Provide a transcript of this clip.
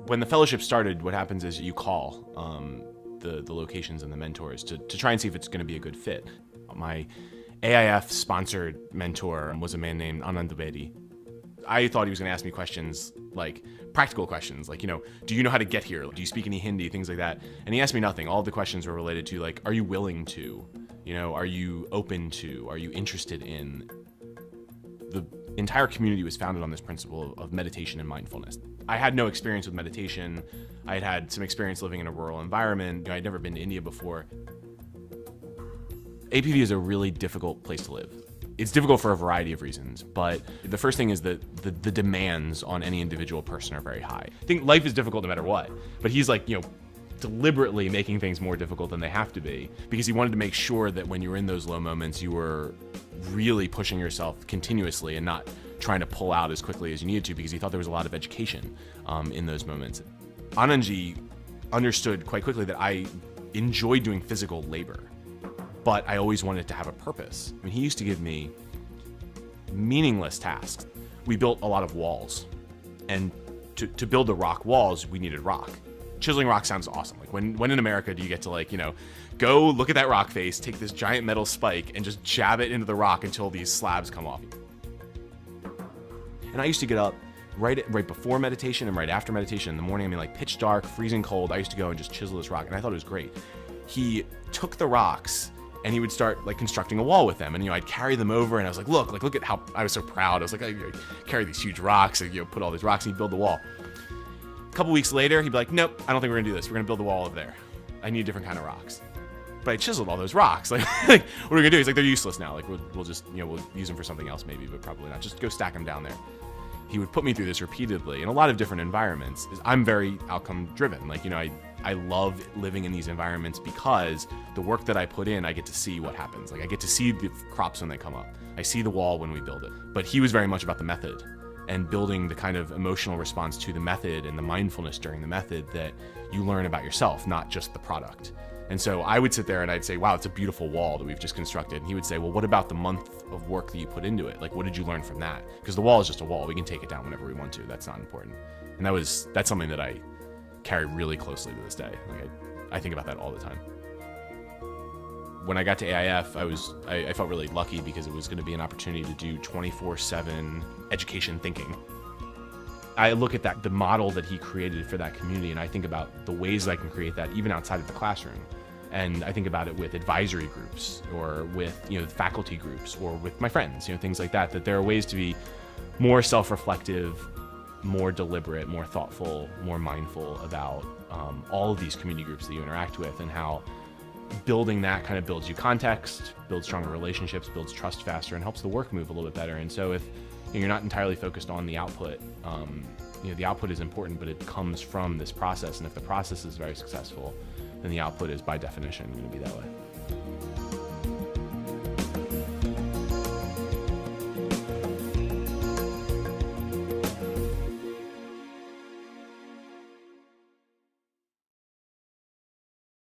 When the fellowship started, what happens is you call the locations and the mentors to try and see if it's going to be a good fit. My AIF sponsored mentor was a man named Iannuzzi. I thought he was going to ask me questions, like practical questions, like, do you know how to get here? Do you speak any Hindi? Things like that. And he asked me nothing. All of the questions were related to, like, are you willing to? Are you open to? Are you interested in? The entire community was founded on this principle of meditation and mindfulness. I had no experience with meditation. I had had some experience living in a rural environment. I'd never been to India before. APV is a really difficult place to live. It's difficult for a variety of reasons, but the first thing is that the demands on any individual person are very high. I think life is difficult no matter what, but he's like, deliberately making things more difficult than they have to be, because he wanted to make sure that when you were in those low moments, you were really pushing yourself continuously and not trying to pull out as quickly as you needed to, because he thought there was a lot of education in those moments. Iannuzzi understood quite quickly that I enjoyed doing physical labor, but I always wanted it to have a purpose. I mean, he used to give me meaningless tasks. We built a lot of walls, and to build the rock walls, we needed rock. Chiseling rock sounds awesome. Like when in America do you get to go look at that rock face, take this giant metal spike and just jab it into the rock until these slabs come off. And I used to get up right before meditation and right after meditation in the morning. I mean, like pitch dark, freezing cold. I used to go and just chisel this rock, and I thought it was great. He took the rocks and he would start constructing a wall with them, and I'd carry them over, and I was like, look at how I was so proud. I was like, I carry these huge rocks, and put all these rocks, and he'd build the wall. A couple weeks later, he'd be like, nope, I don't think we're gonna do this. We're gonna build the wall over there. I need a different kind of rocks. But I chiseled all those rocks. Like, what are we gonna do? He's like, they're useless now. Like, we'll just, we'll use them for something else maybe, but probably not. Just go stack them down there. He would put me through this repeatedly in a lot of different environments. I'm very outcome driven. Like, I love living in these environments because the work that I put in, I get to see what happens. Like, I get to see the crops when they come up. I see the wall when we build it. But he was very much about the method and building the kind of emotional response to the method and the mindfulness during the method that you learn about yourself, not just the product. And so I would sit there and I'd say, wow, it's a beautiful wall that we've just constructed. And he would say, well, what about the month of work that you put into it? Like, what did you learn from that? Because the wall is just a wall. We can take it down whenever we want to. That's not important. And that's something that I carry really closely to this day. Like, I think about that all the time. When I got to AIF, I felt really lucky because it was going to be an opportunity to do 24/7 education thinking. I look at the model that he created for that community, and I think about the ways that I can create that even outside of the classroom. And I think about it with advisory groups or with faculty groups or with my friends, things like that, that there are ways to be more self-reflective, more deliberate, more thoughtful, more mindful about all of these community groups that you interact with, and how building that kind of builds you context, builds stronger relationships, builds trust faster, and helps the work move a little bit better. And so if you're not entirely focused on the output, the output is important, but it comes from this process. And if the process is very successful, then the output is by definition going to be that way.